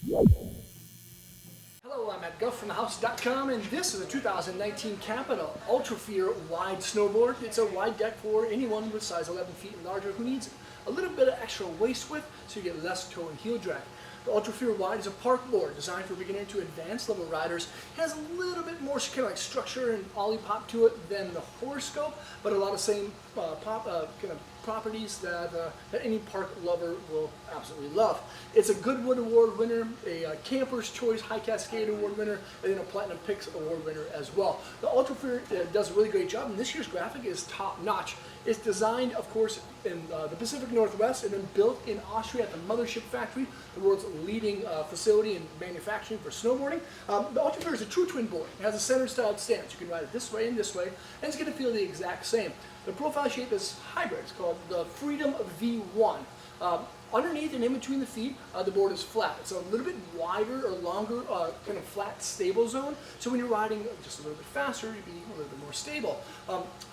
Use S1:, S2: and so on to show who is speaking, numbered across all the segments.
S1: Hello, I'm at GuffFromTheHouse.com, and this is a 2019 Capita Ultrafear Wide snowboard. It's a wide deck for anyone with size 11 feet and larger who needs a little bit of extra waist width so you get less toe and heel drag. The Ultrafear Wide is a park board designed for beginner to advanced level riders. It has a little bit more kind of like structure and ollie pop to it than the horoscope, but a lot of same kind of properties that any park lover will absolutely love. It's a Goodwood Award winner, a Camper's Choice High Cascade Award winner, and then a Platinum Picks Award winner as well. The Ultrafear does a really great job, and this year's graphic is top notch. It's designed, of course, in the Pacific Northwest and then built in Austria at the Mothership Factory, the world's leading facility in manufacturing for snowboarding. The Ultrafear is a true twin board. It has a center-styled stance. You can ride it this way, and it's going to feel the exact same. The profile shape is hybrid. It's called the Freedom V1. Underneath and in between the feet, the board is flat. It's a little bit wider or longer kind of flat stable zone. So when you're riding just a little bit faster, you'll be a little bit more stable.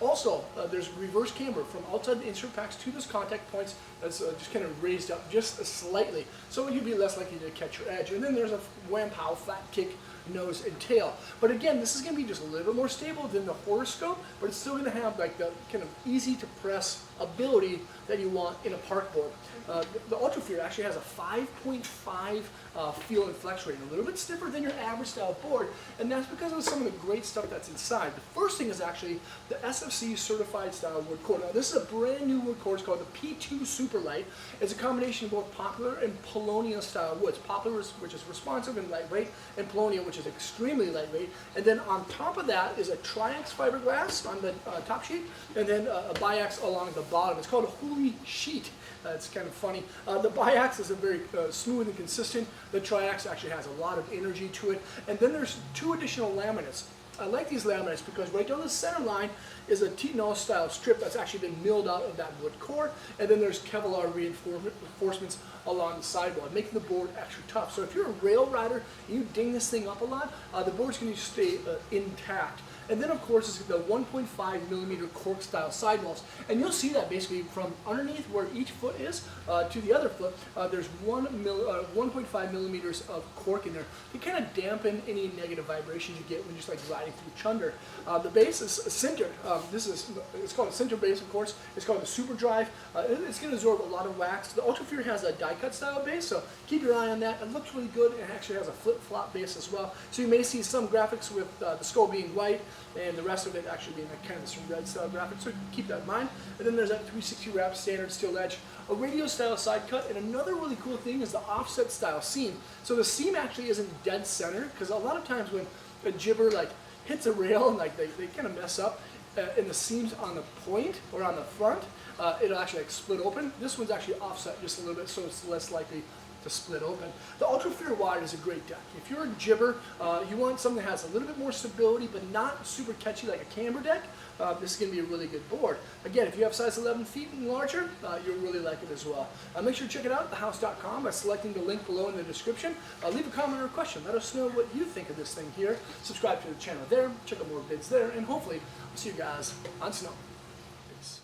S1: Also, there's reverse camber from outside the insert packs to those contact points that's just kind of raised up just slightly. So you'll be less likely to catch your edge. And then there's a wham pow flat kick, nose and tail. But again, this is going to be just a little bit more stable than the horoscope, but it's still going to have like the kind of easy to press ability that you want in a park board. The Ultrafear actually has a 5.5 feel and flex rating, a little bit stiffer than your average style board, and that's because of some of the great stuff that's inside. The first thing is actually the SFC certified style wood core. Now this is a brand new wood core. It's called the P2 Superlight. It's a combination of both Poplar and Polonia style woods. Poplar, which is responsive and lightweight, and Polonia, which is extremely lightweight. And then on top of that is a Triax fiberglass on the top sheet, and then a biax along the bottom. It's called a holy sheet. It's kind of funny. The biax is a very smooth and consistent. The Triax actually has a lot of energy to it. And then there's two additional laminates. I like these laminates because right down the center line is a Titanol style strip that's actually been milled out of that wood core, and then there's Kevlar reinforcements along the sidewall, making the board extra tough. So if you're a rail rider and you ding this thing up a lot, the board's going to stay intact. And then of course is the 1.5 millimeter cork style sidewalls, and you'll see that basically from underneath where each foot is to the other foot, there's 1.5 millimeters of cork in there to kind of dampen any negative vibrations you get when you're just like riding through chunder. The base is centered. It's called a center base, of course. It's called a Super Drive. It's going to absorb a lot of wax. The Ultrafear has a die cut style base, so keep your eye on that. It looks really good. It actually has a flip flop base as well, so you may see some graphics with the skull being white and the rest of it actually being like kind of some red style graphics, so keep that in mind. And then there's that 360 wrap standard steel edge, a radio style side cut, and another really cool thing is the offset style seam. So the seam actually isn't dead center, because a lot of times when a jibber like hits a rail and like they kind of mess up, and the seams on the point or on the front, it'll actually like split open. This one's actually offset just a little bit, so it's less likely to split open. The Ultrafear Wide is a great deck. If you're a jibber, you want something that has a little bit more stability but not super catchy like a camber deck, this is going to be a really good board. Again, if you have size 11 feet and larger, you'll really like it as well. Make sure to check it out at thehouse.com by selecting the link below in the description. Leave a comment or a question. Let us know what you think of this thing here. Subscribe to the channel there, check out more vids there, and hopefully I'll see you guys on snow. Peace.